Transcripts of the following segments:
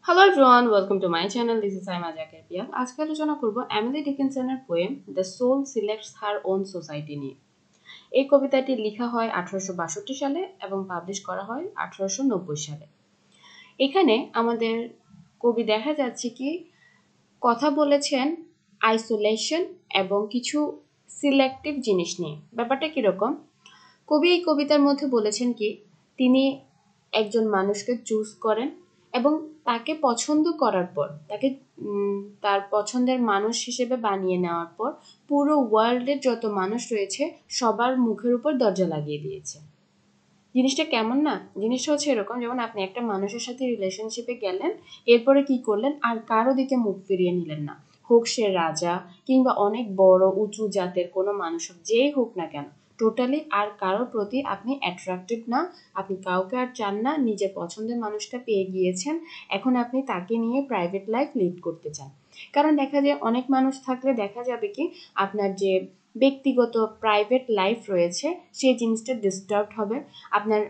Hello everyone, welcome to my channel. This is Saima Zakir Pial. আজকে আলোচনা করব Emily ডিকিনসনের poem the soul selects her own society নিয়ে। এই কবিতাটি লেখা হয় 1862 সালে এবং পাবলিশ করা হয় 1890 সালে। এখানে আমাদের কবি দেখা যাচ্ছে কি কথা বলেছেন আইসোলেশন এবং কিছু সিলেক্টিভ জিনিস নিয়ে। ব্যাপারটা কিরকম? কবি এই কবিতার মধ্যে বলেছেন কি তিনি একজন মানুষকে চুজ করেন এবং তাকে পছন্দ করার পর তাকে তার পছন্দের মানুষ হিসেবে বানিয়ে নেওয়ার পর পুরো ওয়ার্ল্ডের যত মানুষ রয়েছে সবার মুখের উপর দরজা লাগিয়ে দিয়েছে। জিনিসটা কেমন না? জিনিসটা হচ্ছে এরকম, যেমন আপনি একটা মানুষের সাথে রিলেশনশিপে গেলেন, এরপরে কি করলেন, আর কারো দিকে মুখ ফিরিয়ে নিলেন না। হোক সে রাজা কিংবা অনেক বড় উঁচু জাতের কোনো মানুষ হোক, যেই হোক না কেন, টোটালি আর কারোর প্রতি আপনি অ্যাট্রাক্টেড না, আপনি কাউকে আর চান না, নিজের পছন্দের মানুষটা পেয়ে গিয়েছেন, এখন আপনি তাকে নিয়ে প্রাইভেট লাইফ লিড করতে চান। কারণ দেখা যায় অনেক মানুষ থাকলে দেখা যাবে কি আপনার যে ব্যক্তিগত প্রাইভেট লাইফ রয়েছে সেই জিনিসটা ডিস্টার্ব হবে, আপনার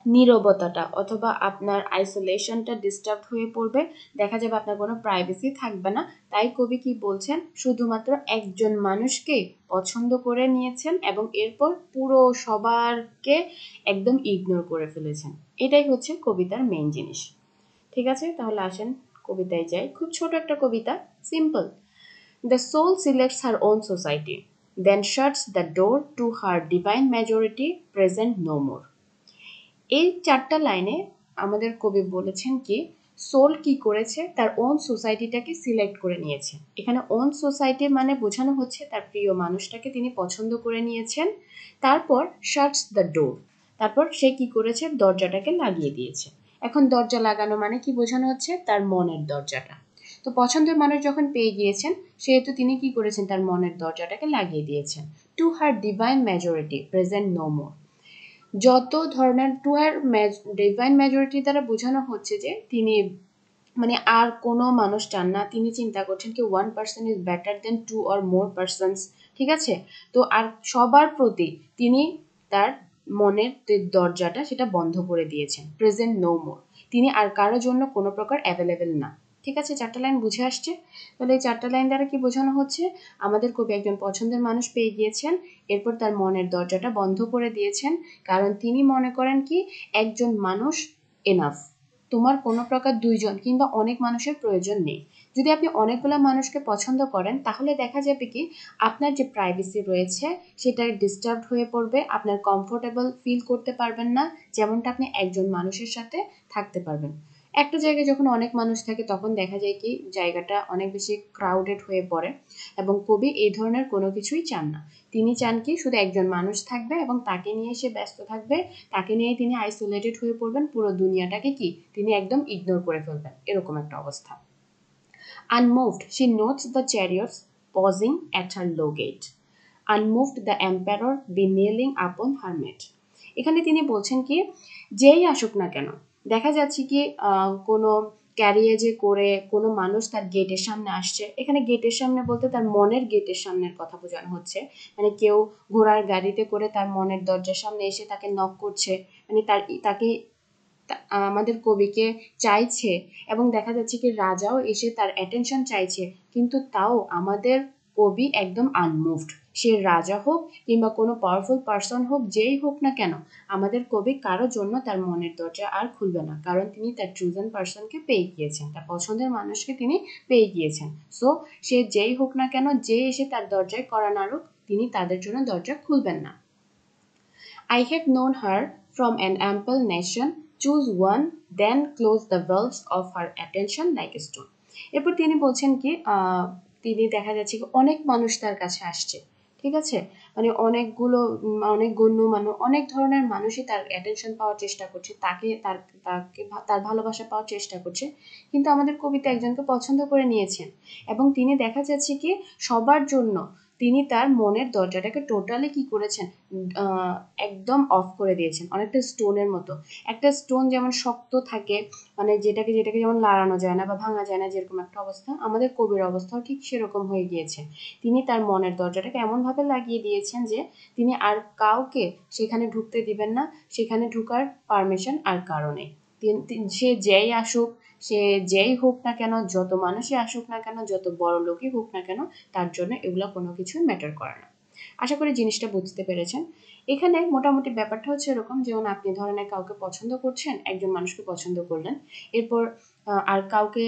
নীরবতাটা অথবা আপনার আইসোলেশনটা ডিস্টার্ব হয়ে পড়বে, দেখা যাবে আপনার কোনো প্রাইভেসি থাকবে না। তাই কবি কি বলছেন, শুধুমাত্র একজন মানুষকে পছন্দ করে নিয়েছেন এবং এরপর পুরো সবারকে একদম ইগনোর করে ফেলেছেন। এটাই হচ্ছে কবিতার মেইন জিনিস। ঠিক আছে, তাহলে আসেন কবিতায় যাই। খুব ছোট একটা কবিতা, simple. The soul selects her own society, then shuts the door to her divine majority, present no more. এই চারটা লাইনে আমাদের কবি বলেছেন কি সোল কি করেছে, তার ওন সোসাইটিটাকে সিলেক্ট করে নিয়েছে। এখানে ওন সোসাইটি মানে বোঝানো হচ্ছে তার প্রিয় মানুষটাকে তিনি পছন্দ করে নিয়েছেন। তারপর শাটস দ্য ডোর, তারপর সে কি করেছে, দরজাটাকে লাগিয়ে দিয়েছে। এখন দরজা লাগানো মানে কি বোঝানো হচ্ছে, তার মনের দরজাটা। তো পছন্দের মানুষ যখন পেয়ে গিয়েছেন সেহেতু তিনি কি করেছেন, তার মনের দরজাটাকে লাগিয়ে দিয়েছেন। To her divine majority present no more, যত ধরনের টু আর ডিভাইন মেজরিটি দ্বারা বোঝানো হচ্ছে যে তিনি মানে আর কোনো মানুষ চান না, তিনি চিন্তা করছেন কি one person is better than two or more persons. ঠিক আছে, তো আর সবার প্রতি তিনি তার মনের যে দরজাটা সেটা বন্ধ করে দিয়েছেন, প্রেজেন্ট নো মোর, তিনি আর কারোর জন্য কোনো প্রকার অ্যাভেলেবেল না। ঠিক আছে, চারটা লাইন বুঝে আসছে? তাহলে এই চারটা লাইন দ্বারা কি বোঝানো হচ্ছে, আমাদের কবি একজন পছন্দের মানুষ পেয়ে গিয়েছেন, এরপর তার মনের দরজাটা বন্ধ করে দিয়েছেন, কারণ তিনি মনে করেন কি একজন মানুষ এনাফ, তোমার কোনো প্রকার দুইজন কিংবা অনেক মানুষের প্রয়োজন নেই। যদি আপনি অনেকগুলো মানুষকে পছন্দ করেন তাহলে দেখা যাবে কি আপনার যে প্রাইভেসি রয়েছে সেটা ডিস্টার্ব হয়ে পড়বে, আপনার কমফোর্টেবল ফিল করতে পারবেন না, যেমনটা আপনি একজন মানুষের সাথে থাকতে পারবেন। একটা জায়গায় যখন অনেক মানুষ থাকে তখন দেখা যায় কি জায়গাটা অনেক বেশি ক্রাউডেড হয়ে পড়ে, এবং কবি এই ধরনের কোনো কিছুই চান না। তিনি চান কি শুধু একজন মানুষ থাকবে এবং তাকে নিয়ে সে ব্যস্ত থাকবে, তাকে নিয়ে তিনি আইসোলেটেড হয়ে পড়বেন, পুরো দুনিয়াটাকে কি তিনি একদম ইগনোর করে ফেলবেন, এরকম একটা অবস্থা। Unmoved, she notes the chariots pausing at her low gate. Unmoved, the emperor be kneeling upon her mat. এখানে তিনি বলছেন কি যেই আসুক না কেন, দেখা যাচ্ছে কি কোনো ক্যারিয়েজে করে কোনো মানুষ তার গেটের সামনে আসছে, এখানে গেটের সামনে বলতে তার মনের গেটের সামনের কথা বোঝানো হচ্ছে, মানে কেউ ঘোড়ার গাড়িতে করে তার মনের দরজার সামনে এসে তাকে নক করছে, মানে তাকে আমাদের কবিকে চাইছে, এবং দেখা যাচ্ছে কি রাজাও এসে তার অ্যাটেনশন চাইছে, কিন্তু তাও আমাদের কবি একদম আনমুভড। সে রাজা হোক কিংবা কোনো পাওয়ারফুল পার্সন হোক, যেই হোক না কেন, আমাদের কবি কারোর জন্য তার মনের দরজা আর খুলবে না, কারণ তিনি তার চুজেন পার্সনকে পেয়ে গিয়েছেন, তার পছন্দের মানুষকে তিনি পেয়ে গিয়েছেন। সো সে যেই হোক না কেন, যে এসে তার দরজায় কড়া নাড়ুক, তিনি তাদের জন্য দরজা খুলবেন না। I have known her from an ample nation, choose one, then close the valves of her attention like a stone. এরপর তিনি বলছেন কি তিনি দেখা যাচ্ছে কি অনেক মানুষ তার কাছে আসছে, ঠিক আছে, মানে অনেকগুলো অনেক গণ্য মানুষ, অনেক ধরনের মানুষই তার অ্যাটেনশন পাওয়ার চেষ্টা করছে, তার ভালোবাসা পাওয়ার চেষ্টা করছে, কিন্তু আমাদের কবিতা একজনকে পছন্দ করে নিয়েছেন এবং তিনি দেখা যাচ্ছে কি সবার জন্য তিনি তার মনের দরজাটাকে টোটালি কি করেছেন, একদম অফ করে দিয়েছেন, অনেকটা স্টোনের মতো। একটা স্টোন যেমন শক্ত থাকে, মানে যেটাকে যেটাকে যেমন লাড়ানো যায় না বা ভাঙা যায় না, যেরকম একটা অবস্থা আমাদের কবির অবস্থাও ঠিক সেরকম হয়ে গিয়েছে। তিনি তার মনের দরজাটাকে এমনভাবে লাগিয়ে দিয়েছেন যে তিনি আর কাউকে সেখানে ঢুকতে দিবেন না, সেখানে ঢুকার পারমিশন আর কারো নেই। সে যেই আসুক, সে যেই হোক না কেন, যত মানুষই আসুক না কেন, যত বড় লোকই হোক না কেন, তার জন্য এগুলো কোনো কিছুই ম্যাটার করে না। আশা করি জিনিসটা বুঝতে পেরেছেন। এখানে মোটামুটি ব্যাপারটা হচ্ছে এরকম, যেমন আপনি ধরেন কাউকে পছন্দ করছেন, একজন মানুষকে পছন্দ করলেন, এরপর আর কাউকে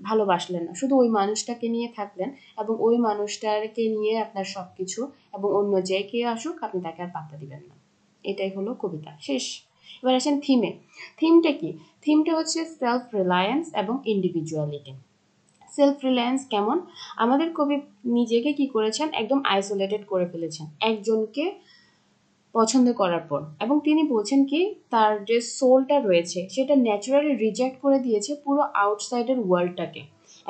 ভালোবাসলেন না, শুধু ওই মানুষটাকে নিয়ে থাকলেন এবং ওই মানুষটাকে নিয়ে আপনার সবকিছু, এবং অন্য যে কে আসুক আপনি তাকে আর পাত্তা দিবেন না। এটাই হলো কবিতা, শেষ। এবার আসেন থিমে। থিমটা কি? থিমটা হচ্ছে সেলফ রিলায়েন্স এবং ইন্ডিভিজুয়ালিটি। সেলফ রিলায়েন্স কেমন? আমাদের কবি নিজেকে কি করেছেন, একদম আইসোলেটেড করে ফেলেছেন একজনকে পছন্দ করার পর, এবং তিনি বলছেন কি তার যে সোলটা রয়েছে সেটা ন্যাচারালি রিজেক্ট করে দিয়েছে পুরো আউটসাইডের ওয়ার্ল্ডটাকে,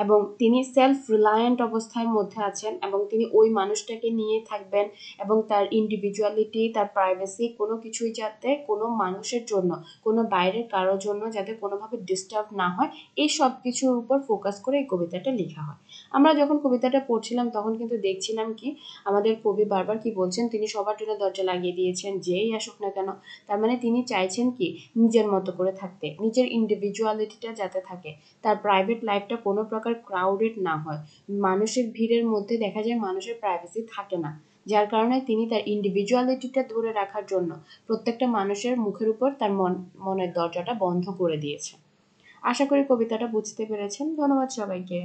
এবং তিনি সেলফ রিলায়েন্ট অবস্থার মধ্যে আছেন, এবং তিনি ওই মানুষটাকে নিয়ে থাকবেন, এবং তার ইন্ডিভিজুয়ালিটি, তার প্রাইভেসি কোনো কিছুই যাতে কোনো মানুষের জন্য, কোনো বাইরের কারোর জন্য যাতে কোনোভাবে ডিস্টার্ব না হয়, এই সব কিছুর উপর ফোকাস করে এই কবিতাটা লেখা হয়। আমরা যখন কবিতাটা পড়ছিলাম তখন কিন্তু দেখছিলাম কি আমাদের কবি বারবার কি বলছেন, তিনি সবার জন্য দরজা লাগিয়ে দিয়েছেন, যেই আসুক না কেন। তার মানে তিনি চাইছেন কি নিজের মতো করে থাকতে, নিজের ইন্ডিভিজুয়ালিটিটা যাতে থাকে, তার প্রাইভেট লাইফটা কোনো প্রকার ক্রাউডেড না হয়। মানুষের ভিড়ের মধ্যে দেখা যায় মানুষের প্রাইভেসি থাকে না, যার কারণে তিনি তার ইন্ডিভিজুয়ালিটিটা ধরে রাখার জন্য প্রত্যেকটা মানুষের মুখের উপর তার মনের দরজাটা বন্ধ করে দিয়েছে। আশা করি কবিতাটা বুঝতে পেরেছেন। ধন্যবাদ সবাইকে।